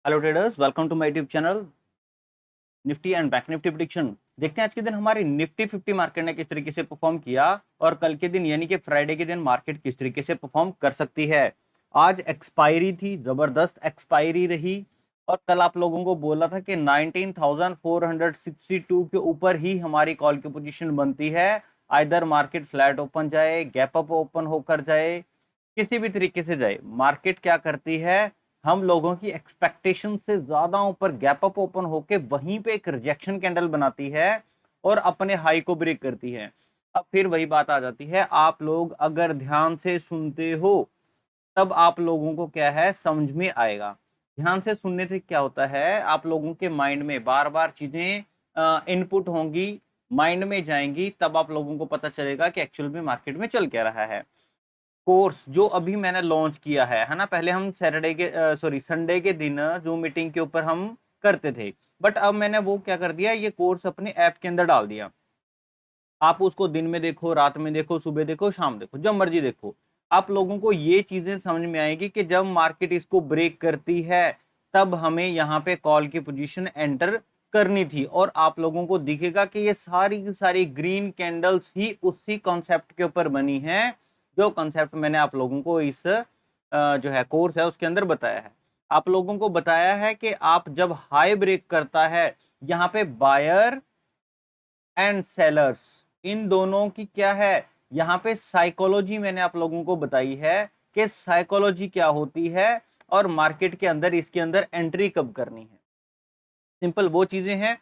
Hello traders, welcome to my YouTube channel Nifty and bank Nifty prediction. देखते हैं आज के दिन हमारी निफ्टी 50 मार्केट ने किस तरीके से परफॉर्म किया और कल के दिन यानी कि फ्राइडे के दिन मार्केट किस तरीके से परफॉर्म कर सकती है। आज एक्सपायरी थी, जबरदस्त एक्सपायरी रही और कल आप लोगों को बोला था कि 19,462 के ऊपर ही हमारी कॉल की पोजीशन बनती है। आइदर मार्केट फ्लैट ओपन जाए, गैप अप ओपन होकर जाए, किसी भी तरीके से जाए, मार्केट क्या करती है, हम लोगों की एक्सपेक्टेशन से ज्यादा ऊपर गैप अप ओपन होके वहीं पे एक रिजेक्शन कैंडल बनाती है और अपने हाई को ब्रेक करती है। अब फिर वही बात आ जाती है, आप लोग अगर ध्यान से सुनते हो तब आप लोगों को क्या है समझ में आएगा। ध्यान से सुनने से क्या होता है, आप लोगों के माइंड में बार बार चीजें इनपुट होंगी, माइंड में जाएंगी, तब आप लोगों को पता चलेगा कि एक्चुअल में मार्केट में चल क्या रहा है। कोर्स जो अभी मैंने लॉन्च किया है ना, पहले हम सैटरडे के संडे के दिन जूम मीटिंग के ऊपर हम करते थे, बट अब मैंने वो क्या कर दिया, ये कोर्स अपने ऐप के अंदर डाल दिया। आप उसको दिन में देखो, रात में देखो, सुबह देखो, शाम देखो, जब मर्जी देखो, आप लोगों को ये चीजें समझ में आएगी कि जब मार्केट इसको ब्रेक करती है तब हमें यहाँ पे कॉल की पोजीशन एंटर करनी थी। और आप लोगों को दिखेगा कि ये सारी की सारी ग्रीन कैंडल्स ही उसी कॉन्सेप्ट के ऊपर बनी है जो कॉन्सेप्ट मैंने आप लोगों को इस जो है कोर्स है उसके अंदर बताया है। आप लोगों को बताया है कि आप जब हाई ब्रेक करता है, यहाँ पे बायर एंड सेलर्स, इन दोनों की क्या है, यहाँ पे साइकोलॉजी मैंने आप लोगों को बताई है कि साइकोलॉजी क्या होती है और मार्केट के अंदर इसके अंदर एंट्री कब करनी है। सिंपल वो चीजें हैं।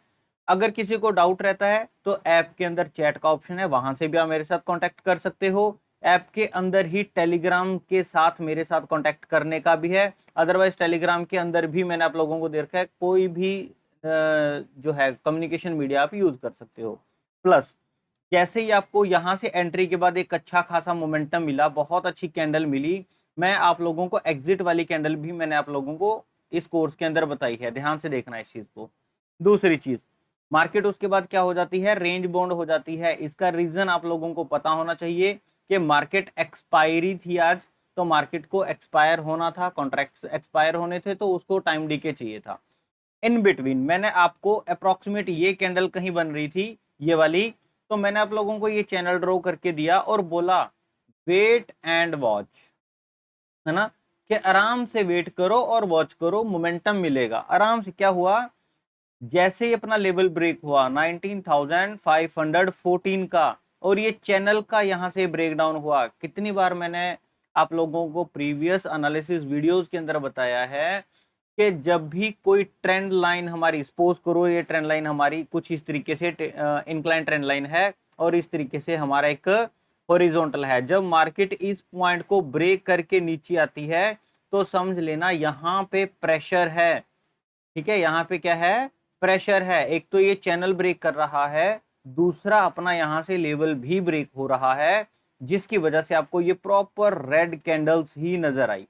अगर किसी को डाउट रहता है तो ऐप के अंदर चैट का ऑप्शन है, वहां से भी आप मेरे साथ कांटेक्ट कर सकते हो। ऐप के अंदर ही टेलीग्राम के साथ मेरे साथ कांटेक्ट करने का भी है। अदरवाइज टेलीग्राम के अंदर भी मैंने आप लोगों को दे रखा है, कोई भी जो है कम्युनिकेशन मीडिया आप यूज कर सकते हो। प्लस जैसे ही आपको यहां से एंट्री के बाद एक अच्छा खासा मोमेंटम मिला, बहुत अच्छी कैंडल मिली, मैं आप लोगों को एग्जिट वाली कैंडल भी मैंने आप लोगों को इस कोर्स के अंदर बताई है, ध्यान से देखना इस चीज को। दूसरी चीज, मार्केट उसके बाद क्या हो जाती है, रेंज बाउंड हो जाती है। इसका रीजन आप लोगों को पता होना चाहिए कि मार्केट एक्सपायरी थी आज, तो मार्केट को एक्सपायर होना था, कॉन्ट्रैक्ट एक्सपायर होने थे, तो उसको टाइम डीके चाहिए था। इन बिटवीन मैंने आपको अप्रोक्सीमेट ये कैंडल कहीं बन रही थी, ये वाली, तो मैंने आप लोगों को ये चैनल ड्रॉ करके दिया और बोला वेट एंड वॉच, है ना, कि आराम से वेट करो और वॉच करो, मोमेंटम मिलेगा आराम से। क्या हुआ, जैसे ही अपना लेवल ब्रेक हुआ 19,514 का और ये चैनल का यहां से ब्रेकडाउन हुआ, कितनी बार मैंने आप लोगों को प्रीवियस एनालिसिस वीडियोस के अंदर बताया है कि जब भी कोई ट्रेंड लाइन हमारी, सपोज करो ये ट्रेंड लाइन हमारी कुछ इस तरीके से इंक्लाइन ट्रेंड लाइन है और इस तरीके से हमारा एक हॉरिजॉन्टल है, जब मार्केट इस पॉइंट को ब्रेक करके नीचे आती है तो समझ लेना यहाँ पे प्रेशर है। ठीक है, यहाँ पे क्या है, प्रेशर है। एक तो ये चैनल ब्रेक कर रहा है, दूसरा अपना यहाँ से लेवल भी ब्रेक हो रहा है, जिसकी वजह से आपको ये प्रॉपर रेड कैंडल्स ही नजर आई,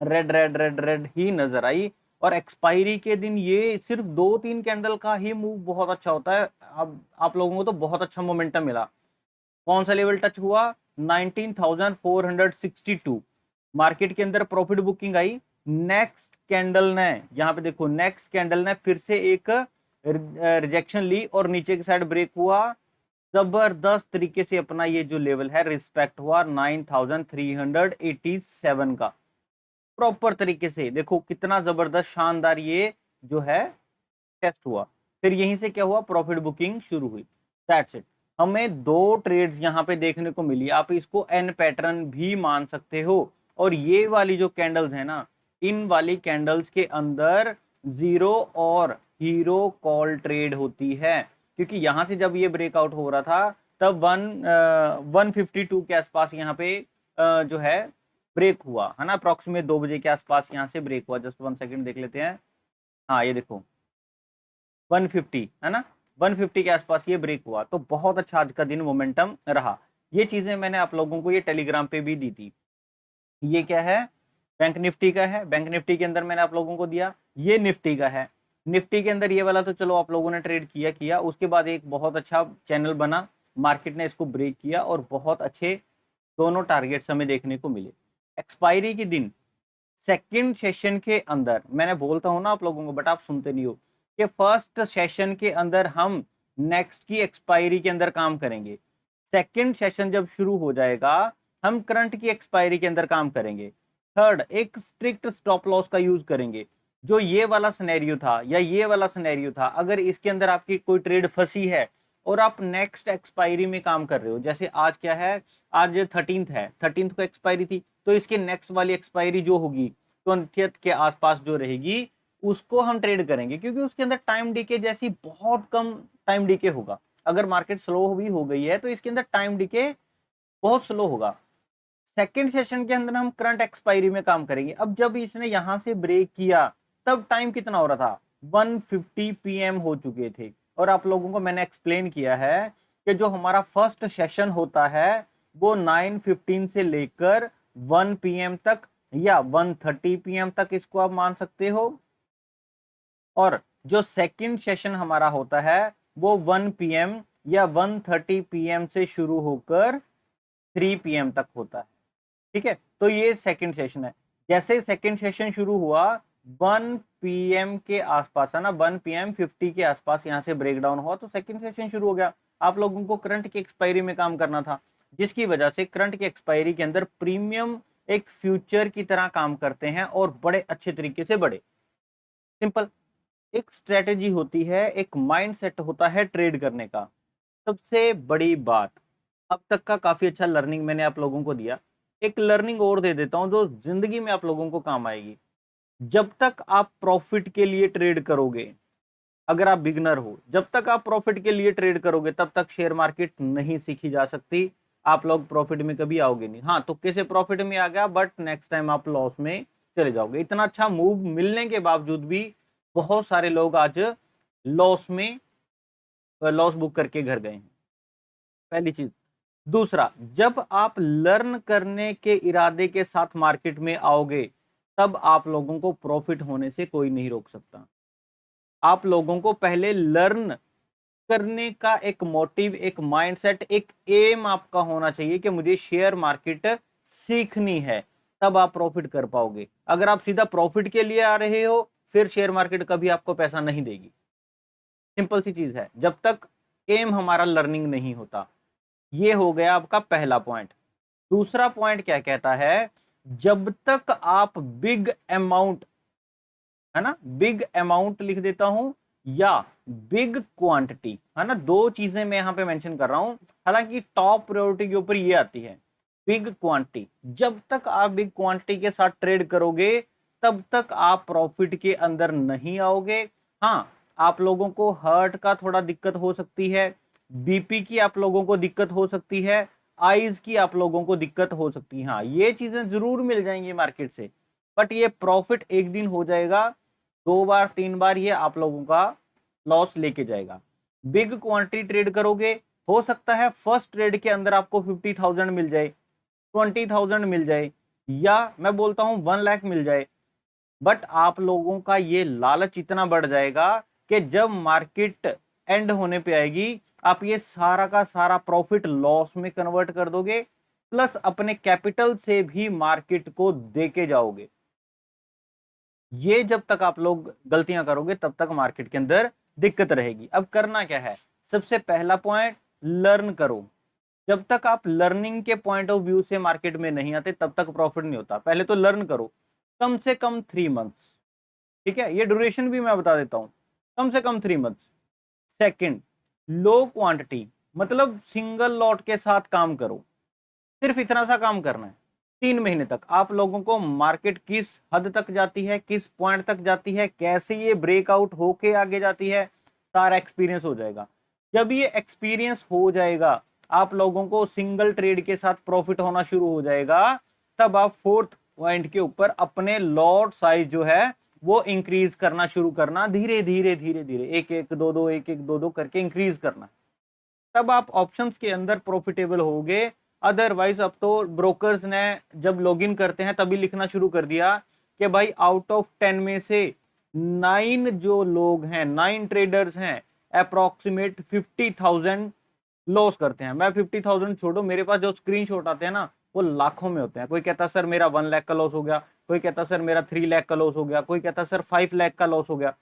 रेड रेड रेड रेड ही नजर आई। और एक्सपायरी के दिन ये सिर्फ 2-3 कैंडल का ही मूव बहुत अच्छा होता है। अब आप लोगों को तो बहुत अच्छा मोमेंटम मिला। कौन सा लेवल टच हुआ, 19,462, मार्केट के अंदर प्रॉफिट बुकिंग आई। नेक्स्ट कैंडल ने, यहाँ पे देखो, नेक्स्ट कैंडल ने फिर से एक रिजेक्शन ली और नीचे की साइड ब्रेक हुआ, जबरदस्त तरीके से अपना ये जो लेवल है रिस्पेक्ट हुआ 9,387 का। प्रॉपर तरीके से देखो कितना जबरदस्त शानदार ये जो है टेस्ट हुआ। फिर यहीं से क्या हुआ, प्रॉफिट बुकिंग शुरू हुई। That's it. हमें दो ट्रेड्स यहाँ पे देखने को मिली, आप इसको एन पैटर्न भी मान सकते हो। और ये वाली जो कैंडल्स है ना, इन वाली कैंडल्स के अंदर जीरो और हीरो कॉल ट्रेड होती है, क्योंकि यहां से जब ये ब्रेकआउट हो रहा था तब 152 के आसपास यहाँ पे जो है ब्रेक हुआ, है ना, अप्रोक्सीमेट 2 बजे के आसपास यहाँ से ब्रेक हुआ। जस्ट 1 सेकंड देख लेते हैं। हाँ, ये देखो 150, है ना, 150 के आसपास ये ब्रेक हुआ, तो बहुत अच्छा आज का दिन मोमेंटम रहा। ये चीजें मैंने आप लोगों को ये टेलीग्राम पे भी दी थी। ये क्या है, बैंक निफ्टी का है, बैंक निफ्टी के अंदर मैंने आप लोगों को दिया। ये निफ्टी का है, निफ्टी के अंदर ये वाला तो चलो आप लोगों ने ट्रेड किया किया, उसके बाद एक बहुत अच्छा चैनल बना, मार्केट ने इसको ब्रेक किया और बहुत अच्छे दोनों टारगेट्स हमें देखने को मिले। एक्सपायरी के दिन सेकंड सेशन के अंदर मैंने बोलता हूं ना आप लोगों को, बट आप सुनते नहीं हो, कि फर्स्ट सेशन के अंदर हम नेक्स्ट की एक्सपायरी के अंदर काम करेंगे। सेकंड सेशन जब शुरू हो जाएगा हम करंट की एक्सपायरी के अंदर काम करेंगे। थर्ड, एक स्ट्रिक्ट स्टॉप लॉस का यूज करेंगे। जो ये वाला सिनेरियो था या ये वाला सिनेरियो था, अगर इसके अंदर आपकी कोई ट्रेड फंसी है और आप नेक्स्ट एक्सपायरी में काम कर रहे हो, जैसे आज क्या है, आज 13th है, 13th को एक्सपायरी थी, तो इसके नेक्स्ट वाली एक्सपायरी जो होगी 20th के आसपास जो रहेगी उसको हम ट्रेड करेंगे, क्योंकि उसके अंदर टाइम डीके जैसी बहुत कम टाइम डीके होगा। अगर मार्केट स्लो भी हो गई है तो इसके अंदर टाइम डीके बहुत स्लो होगा। सेकेंड सेशन के अंदर हम करंट एक्सपायरी में काम करेंगे। अब जब इसने यहां से ब्रेक किया तब टाइम कितना हो रहा था, 1:50 PM हो चुके थे। और आप लोगों को मैंने एक्सप्लेन किया है कि जो हमारा फर्स्ट सेशन होता है वो 9:15 से लेकर 1 PM तक या 1:30 PM तक इसको आप मान सकते हो, और जो सेकंड सेशन हमारा होता है वो 1 PM या 1:30 PM से शुरू होकर 3 PM तक होता है। ठीक है, तो ये सेकंड सेशन है। जैसे सेकंड सेशन शुरू हुआ 1 PM के आसपास, है ना, 1 PM 50 के आसपास यहाँ से ब्रेकडाउन हुआ तो सेकंड सेशन शुरू हो गया। आप लोगों को करंट की एक्सपायरी में काम करना था, जिसकी वजह से करंट की एक्सपायरी के अंदर प्रीमियम एक फ्यूचर की तरह काम करते हैं और बड़े अच्छे तरीके से बढ़े। सिंपल, एक स्ट्रेटेजी होती है, एक माइंडसेट होता है ट्रेड करने का। सबसे बड़ी बात, अब तक का काफी अच्छा लर्निंग मैंने आप लोगों को दिया, एक लर्निंग और दे देता हूं जो जिंदगी में आप लोगों को काम आएगी। जब तक आप प्रॉफिट के लिए ट्रेड करोगे, अगर आप बिगनर हो, जब तक आप प्रॉफिट के लिए ट्रेड करोगे तब तक शेयर मार्केट नहीं सीखी जा सकती। आप लोग प्रॉफिट में कभी आओगे नहीं। हाँ, तो कैसे प्रॉफिट में आ गया, बट नेक्स्ट टाइम आप लॉस में चले जाओगे। इतना अच्छा मूव मिलने के बावजूद भी बहुत सारे लोग आज लॉस में लॉस बुक करके घर गए हैं, पहली चीज। दूसरा, जब आप लर्न करने के इरादे के साथ मार्केट में आओगे तब आप लोगों को प्रॉफिट होने से कोई नहीं रोक सकता। आप लोगों को पहले लर्न करने का एक मोटिव, एक माइंडसेट, एक एम आपका होना चाहिए कि मुझे शेयर मार्केट सीखनी है, तब आप प्रॉफिट कर पाओगे। अगर आप सीधा प्रॉफिट के लिए आ रहे हो फिर शेयर मार्केट कभी आपको पैसा नहीं देगी। सिंपल सी चीज है, जब तक एम हमारा लर्निंग नहीं होता। ये हो गया आपका पहला पॉइंट। दूसरा पॉइंट क्या कहता है, जब तक आप बिग अमाउंट, है ना, बिग अमाउंट लिख देता हूं या बिग क्वांटिटी, है ना, दो चीजें मैं यहां पे मेंशन कर रहा हूं, हालांकि टॉप प्रायोरिटी के ऊपर ये आती है बिग क्वांटिटी। जब तक आप बिग क्वांटिटी के साथ ट्रेड करोगे तब तक आप प्रॉफिट के अंदर नहीं आओगे। हाँ, आप लोगों को हर्ट का थोड़ा दिक्कत हो सकती है, बीपी की आप लोगों को दिक्कत हो सकती है, आईज की आप लोगों को दिक्कत हो सकती है। हाँ, ये चीजें जरूर मिल जाएंगी मार्केट से, बट ये प्रॉफिट एक दिन हो जाएगा, 2 बार 3 बार ये आप लोगों का लॉस लेके जाएगा। बिग क्वांटिटी ट्रेड करोगे, हो सकता है फर्स्ट ट्रेड के अंदर आपको 50,000 मिल जाए, 20,000 मिल जाए, या मैं बोलता हूं 1 लाख मिल जाए, बट आप लोगों का ये लालच इतना बढ़ जाएगा कि जब मार्केट एंड होने पे आएगी आप ये सारा का सारा प्रॉफिट लॉस में कन्वर्ट कर दोगे, प्लस अपने कैपिटल से भी मार्केट को देके जाओगे। ये जब तक आप लोग गलतियां करोगे तब तक मार्केट के अंदर दिक्कत रहेगी। अब करना क्या है, सबसे पहला पॉइंट, लर्न करो। जब तक आप लर्निंग के पॉइंट ऑफ व्यू से मार्केट में नहीं आते तब तक प्रॉफिट नहीं होता। पहले तो लर्न करो, कम से कम 3 मंथ्स। ठीक है, ये ड्यूरेशन भी मैं बता देता हूं, कम से कम 3 मंथ्स। सेकंड, लो क्वांटिटी, मतलब सिंगल लॉट के साथ काम करो, सिर्फ इतना सा काम करना है। 3 महीने तक आप लोगों को मार्केट किस हद तक जाती है, किस पॉइंट तक जाती है, कैसे ये ब्रेकआउट होके आगे जाती है, सारा एक्सपीरियंस हो जाएगा। जब ये एक्सपीरियंस हो जाएगा, आप लोगों को सिंगल ट्रेड के साथ प्रॉफिट होना शुरू हो जाएगा, तब आप फोर्थ पॉइंट के ऊपर अपने लॉट साइज जो है वो इंक्रीज करना शुरू करना, धीरे धीरे धीरे धीरे, एक एक दो दो, एक एक दो दो करके इंक्रीज करना। तब आप ऑप्शंस के अंदर प्रॉफिटेबल होगे। अदरवाइज अब तो ब्रोकर्स ने जब लॉगिन करते हैं तभी लिखना शुरू कर दिया कि भाई आउट ऑफ 10 में से 9 जो लोग हैं, 9 ट्रेडर्स हैं, अप्रोक्सीमेट 50,000 लॉस करते हैं। मैं 50,000 छोड़ो, मेरे पास जो स्क्रीनशॉट आते हैं ना, वो लाखों में होते हैं। कोई कहता सर मेरा 1 लाख का लॉस हो गया, कोई कहता सर मेरा 3 लाख का लॉस हो गया, कोई कहता सर 5 लाख का लॉस हो गया,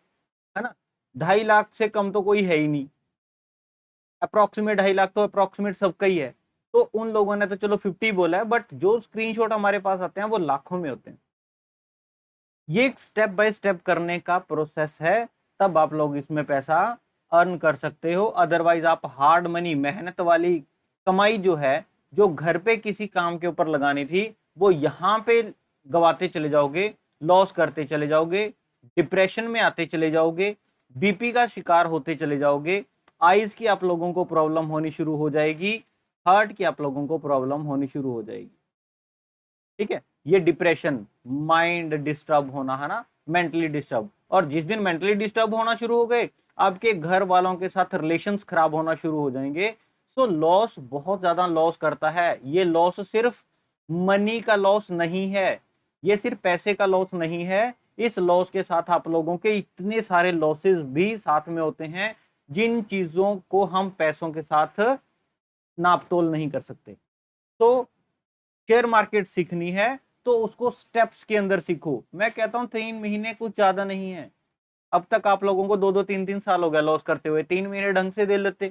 है ना। 2.5 लाख से कम तो कोई है ही नहीं, अप्रोक्सीमेट 2.5 लाख तो अप्रोक्सीमेट सबका ही है। तो उन लोगों ने तो चलो 50 बोला है, बट जो स्क्रीनशॉट हमारे पास आते हैं वो लाखों में होते हैं। ये एक स्टेप बाय स्टेप करने का प्रोसेस है, तब आप लोग इसमें पैसा अर्न कर सकते हो। अदरवाइज आप हार्ड मनी, मेहनत वाली कमाई जो है, जो घर पे किसी काम के ऊपर लगानी थी, वो यहाँ पे गवाते चले जाओगे, लॉस करते चले जाओगे, डिप्रेशन में आते चले जाओगे, बीपी का शिकार होते चले जाओगे, आईज की आप लोगों को प्रॉब्लम होनी शुरू हो जाएगी, हार्ट की आप लोगों को प्रॉब्लम होनी शुरू हो जाएगी। ठीक है, ये डिप्रेशन, माइंड डिस्टर्ब होना, है ना, मेंटली डिस्टर्ब। और जिस दिन मेंटली डिस्टर्ब होना शुरू हो गए, आपके घर वालों के साथ रिलेशंस खराब होना शुरू हो जाएंगे। सो लॉस बहुत ज्यादा लॉस करता है। ये लॉस सिर्फ मनी का लॉस नहीं है, ये सिर्फ पैसे का लॉस नहीं है। इस लॉस के साथ आप लोगों के इतने सारे लॉसेस भी साथ में होते हैं, जिन चीजों को हम पैसों के साथ नाप तोल नहीं कर सकते। तो शेयर मार्केट सीखनी है तो उसको स्टेप्स के अंदर सीखो। मैं कहता हूं 3 महीने कुछ ज्यादा नहीं है। अब तक आप लोगों को 2-2 3-3 साल हो गया लॉस करते हुए, 3 महीने ढंग से दे लेते,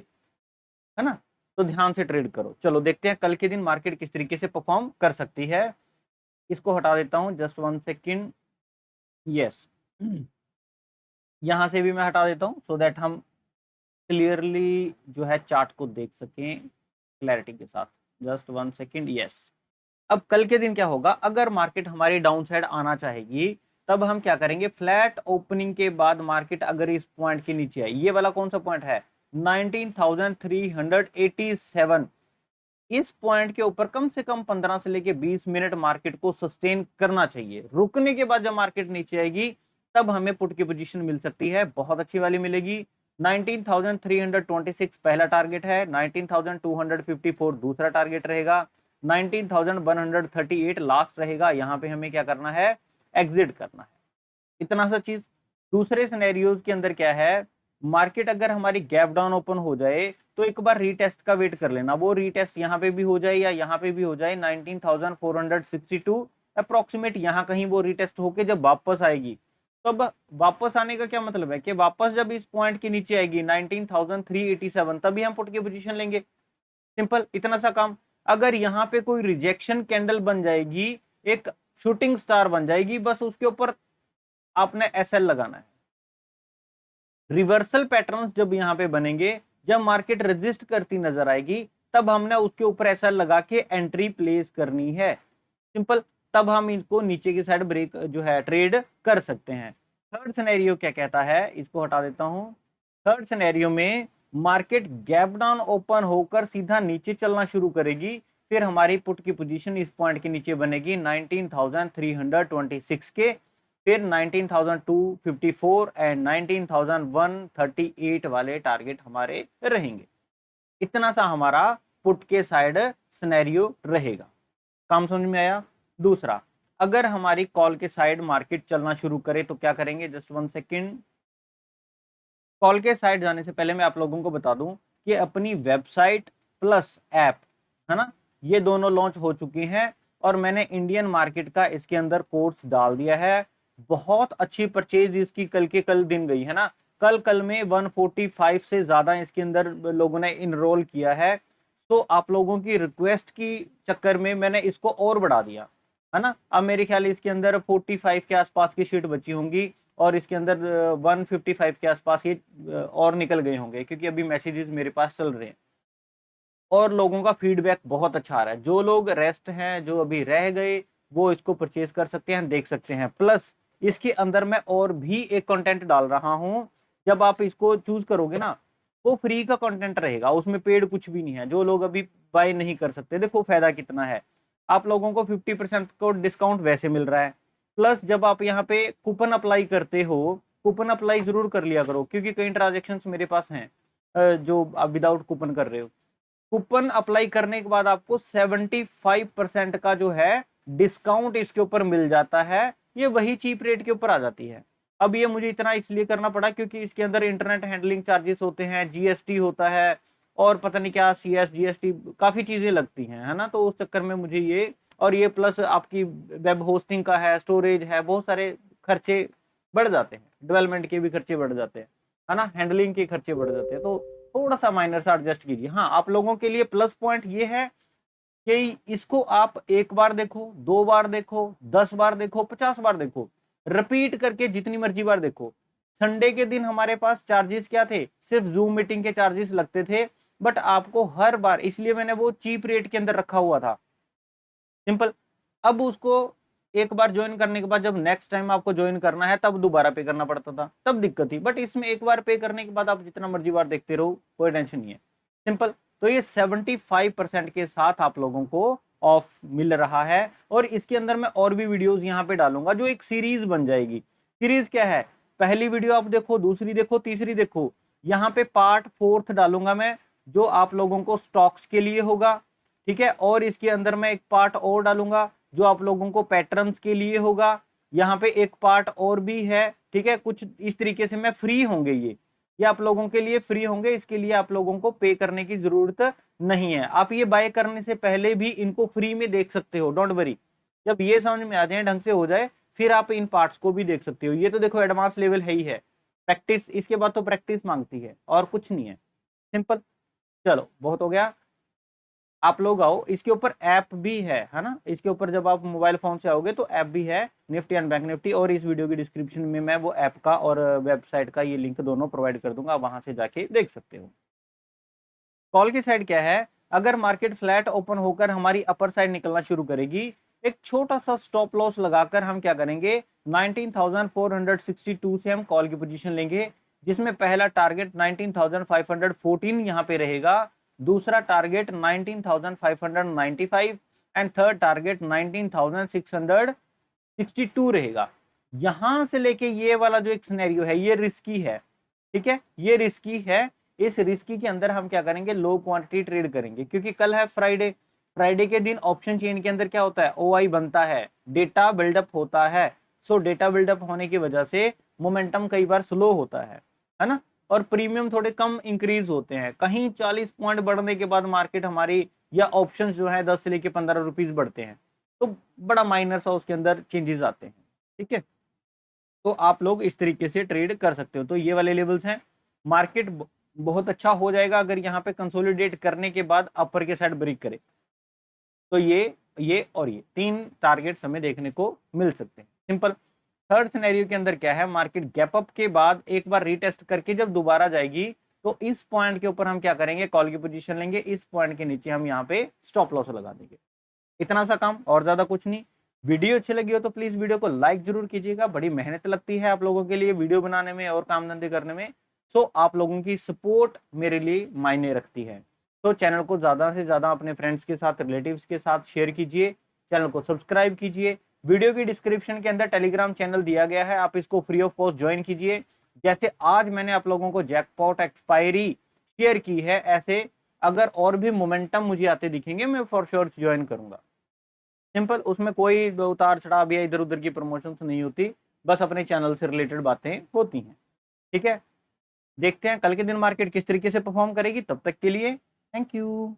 है ना। तो ध्यान से ट्रेड करो। चलो देखते हैं कल के दिन मार्केट किस तरीके से परफॉर्म कर सकती है। इसको हटा देता हूं, जस्ट 1 सेकेंड। यस, यहां से भी मैं हटा देता हूं सो दैट हम क्लियरली जो है चार्ट को देख सकें क्लैरिटी के साथ। Just 1 second. यस, अब कल के दिन क्या होगा, अगर मार्केट हमारी डाउन साइड आना चाहेगी, तब हम क्या करेंगे, फ्लैट ओपनिंग के बाद मार्केट अगर इस पॉइंट के नीचे आई, ये वाला कौन सा पॉइंट है, 19,387, इस पॉइंट के ऊपर कम से कम 15 से लेके 20 मिनट मार्केट को सस्टेन करना चाहिए। रुकने के बाद जब मार्केट नीचे आएगी, तब हमें पुट की पोजीशन मिल सकती है, बहुत अच्छी वाली मिलेगी। 19,326 पहला टारगेट है, 19,254 दूसरा टारगेट रहेगा, 19,138 लास्ट रहेगा। यहां पे हमें क्या करना है, एग्जिट करना है। इतना सा चीज। दूसरे सिनेरियोज के अंदर क्या है, मार्केट अगर हमारी गैप डाउन ओपन हो जाए, तो एक बार रीटेस्ट का वेट कर लेना। वो रीटेस्ट यहाँ पे भी हो जाए या यहाँ पे भी हो जाए, 19,462 अप्रोक्सीमेट यहाँ कहीं वो रीटेस्ट होके जब वापस आएगी, तब वापस आने का क्या मतलब है कि वापस जब इस पॉइंट के नीचे आएगी 19,387, तभी हम पुट की पोजीशन लेंगे। सिंपल, इतना सा काम। अगर यहाँ पे कोई रिजेक्शन कैंडल बन जाएगी, एक शूटिंग स्टार बन जाएगी, बस उसके ऊपर आपने एसएल लगाना है। रिवर्सल पैटर्न्स जब यहाँ पे बनेंगे, जब मार्केट रेजिस्ट करती नजर आएगी, तब हमने उसके ऊपर एसएल लगा के एंट्री प्लेस करनी है। सिंपल, तब हम इनको नीचे की साइड ब्रेक जो है ट्रेड कर सकते हैं। थर्ड सिनेरियो क्या कहता है, इसको हटा देता हूं। थर्ड सिनेरियो में मार्केट गैप डाउन ओपन होकर सीधा नीचे चलना शुरू करेगी, फिर हमारी पुट की पोजीशन इस पॉइंट के नीचे बनेगी 19,326 के, फिर 19,254 एंड 19,138 वाले टारगेट हमारे रहेंगे। इतना सा हमारा पुट के साइड सिनेरियो रहेगा। काम समझ में आया। दूसरा, अगर हमारी कॉल के साइड मार्केट चलना शुरू करे तो क्या करेंगे, जस्ट 1 सेकेंड। कॉल के साइड जाने से पहले मैं आप लोगों को बता दूं कि अपनी वेबसाइट प्लस ऐप, है ना, ये दोनों लॉन्च हो चुकी हैं, और मैंने इंडियन मार्केट का इसके अंदर कोर्स डाल दिया है। बहुत अच्छी परचेज इसकी कल के कल दिन गई है ना। कल में 145 से ज्यादा इसके अंदर लोगों ने इनरोल किया है। तो आप लोगों की रिक्वेस्ट की चक्कर में मैंने इसको और बढ़ा दिया, है ना। अब मेरे ख्याल इसके अंदर 45 के आसपास की शीट बची होंगी, और इसके अंदर 155 के आसपास ये और निकल गए होंगे, क्योंकि अभी मैसेजेस मेरे पास चल रहे हैं और लोगों का फीडबैक बहुत अच्छा आ रहा है। जो लोग रेस्ट हैं, जो अभी रह गए, वो इसको परचेज कर सकते हैं, देख सकते हैं। प्लस इसके अंदर मैं और भी एक कंटेंट डाल रहा हूं। जब आप इसको चूज करोगे ना, वो फ्री का कंटेंट रहेगा, उसमें पेड कुछ भी नहीं है। जो लोग अभी बाय नहीं कर सकते, देखो फायदा कितना है, आप लोगों को 50% को डिस्काउंट वैसे मिल रहा है। प्लस जब आप यहाँ पे कूपन अप्लाई करते हो, कूपन अप्लाई जरूर कर लिया करो, क्योंकि कई ट्रांजेक्शन मेरे पास हैं जो आप विदाउट कूपन कर रहे हो। कूपन अप्लाई करने के बाद आपको 75% का जो है डिस्काउंट इसके ऊपर मिल जाता है। ये वही चीप रेट के ऊपर आ जाती है। अब ये मुझे इतना इसलिए करना पड़ा क्योंकि इसके अंदर इंटरनेट हैंडलिंग चार्जेस होते हैं, जीएसटी होता है, और पता नहीं क्या CS GST काफी चीजें लगती हैं, है ना। तो उस चक्कर में मुझे ये, और ये प्लस आपकी वेब होस्टिंग का है, स्टोरेज है, बहुत सारे खर्चे बढ़ जाते हैं, डेवलपमेंट के भी खर्चे बढ़ जाते हैं, है ना, हैंडलिंग के खर्चे बढ़ जाते हैं। तो थोड़ा सा माइनर सा एडजस्ट कीजिए। हाँ, आप लोगों के लिए प्लस पॉइंट ये है कि इसको आप एक बार देखो, 2 बार देखो, 10 बार देखो, 50 बार देखो, रिपीट करके जितनी मर्जी बार देखो। संडे के दिन हमारे पास चार्जेस क्या थे, सिर्फ जूम मीटिंग के चार्जेस लगते थे, बट आपको हर बार, इसलिए मैंने वो चीप रेट के अंदर रखा हुआ था, सिंपल। अब उसको एक बार ज्वाइन करने के बाद जब नेक्स्ट टाइम आपको ज्वाइन करना है तब दोबारा पे करना पड़ता था, तब दिक्कत थी। बट इसमें एक बार पे करने के बाद आप जितना मर्जी बार देखते रहो, कोई टेंशन नहीं है, सिंपल। तो ये 75% के साथ आप लोगों को ऑफ मिल रहा है। और इसके अंदर मैं और भी वीडियोस यहाँ पे डालूंगा, जो एक सीरीज बन जाएगी। सीरीज क्या है, पहली वीडियो आप देखो, दूसरी देखो, तीसरी देखो, यहाँ पे पार्ट 4 डालूंगा मैं, जो आप लोगों को स्टॉक्स के लिए होगा, ठीक है। और इसके अंदर मैं एक पार्ट और डालूंगा जो आप लोगों को पैटर्न्स के लिए होगा। यहाँ पे एक पार्ट और भी है, ठीक है। कुछ इस तरीके से मैं फ्री होंगे, ये आप लोगों के लिए फ्री होंगे, इसके लिए आप लोगों को पे करने की जरूरत नहीं है। आप ये बाय करने से पहले भी इनको फ्री में देख सकते हो, डोंट वरी। जब ये समझ में आ जाए, ढंग से हो जाए, फिर आप इन पार्ट्स को भी देख सकते हो। ये तो देखो एडवांस लेवल है ही है, प्रैक्टिस, इसके बाद तो प्रैक्टिस मांगती है और कुछ नहीं है, सिंपल। चलो बहुत हो गया, आप लोग आओ। इसके ऊपर ऐप भी है ना, इसके ऊपर जब आप मोबाइल फोन से आओगे तो ऐप भी है, निफ्टी एंड बैंक निफ्टी। और इस वीडियो की डिस्क्रिप्शन में मैं वो ऐप का और वेबसाइट का ये लिंक दोनों प्रोवाइड कर दूंगा, वहां से जाके देख सकते हो। कॉल की साइड क्या है, अगर मार्केट फ्लैट ओपन होकर हमारी अपर साइड निकलना शुरू करेगी, एक छोटा सा स्टॉप लॉस लगाकर हम क्या करेंगे, 19,462 से हम कॉल की पोजीशन लेंगे, जिसमें पहला टारगेट 19,514 यहां पे रहेगा, दूसरा टारगेट 19,595 एंड थर्ड टारगेट 19,662 रहेगा। यहां से लेके ये वाला जो एक सिनेरियो है, ये रिस्की है, ठीक है, ये रिस्की है। इस रिस्की के अंदर हम क्या करेंगे, लो क्वांटिटी ट्रेड करेंगे, क्योंकि कल है फ्राइडे। फ्राइडे के दिन ऑप्शन चेन के अंदर क्या होता है, ओआई बनता है, डेटा बिल्डअप होता है। सो डेटा बिल्डअप होने की वजह से मोमेंटम कई बार स्लो होता है ना, और प्रीमियम थोड़े कम इंक्रीज होते हैं। कहीं 40 पॉइंट बढ़ने के बाद मार्केट हमारी, या ऑप्शन जो है 10 से लेके 15 रुपीज बढ़ते हैं, तो बड़ा माइनर सा उसके अंदर चेंजेस आते हैं, ठीक है। तो आप लोग इस तरीके से ट्रेड कर सकते हो। तो ये वाले लेवल्स हैं। मार्केट बहुत अच्छा हो जाएगा अगर यहाँ पे कंसोलिडेट करने के बाद अपर के साइड ब्रेक करे, तो ये और ये 3 टारगेट्स हमें देखने को मिल सकते हैं, सिंपल। थर्ड सिनेरियो के अंदर क्या है, मार्केट गैप अप के बाद एक बार रीटेस्ट करके जब दोबारा जाएगी, तो इस पॉइंट के ऊपर हम क्या करेंगे, कॉल की पोजीशन लेंगे, इस पॉइंट के नीचे हम यहाँ पे स्टॉप लॉस लगा देंगे। इतना सा काम, और ज्यादा कुछ नहीं। वीडियो अच्छी लगी हो तो प्लीज वीडियो को लाइक जरूर कीजिएगा, बड़ी मेहनत लगती है आप लोगों के लिए वीडियो बनाने में और काम धंधे करने में। सो आप लोगों की सपोर्ट मेरे लिए मायने रखती है। तो चैनल को ज्यादा से ज्यादा अपने फ्रेंड्स के साथ, रिलेटिव्स के साथ शेयर कीजिए, चैनल को सब्सक्राइब कीजिए। वीडियो की डिस्क्रिप्शन के अंदर टेलीग्राम चैनल दिया गया है, आप इसको फ्री ऑफ कॉस्ट ज्वाइन कीजिए। जैसे आज मैंने आप लोगों को जैकपॉट एक्सपायरी शेयर की है, ऐसे अगर और भी मोमेंटम मुझे आते दिखेंगे, मैं फॉर श्योर ज्वाइन करूंगा, सिंपल। उसमें कोई उतार चढ़ाव या इधर उधर की प्रमोशंस नहीं होती, बस अपने चैनल से रिलेटेड बातें होती हैं, ठीक है। देखते हैं कल के दिन मार्केट किस तरीके से परफॉर्म करेगी। तब तक के लिए थैंक यू।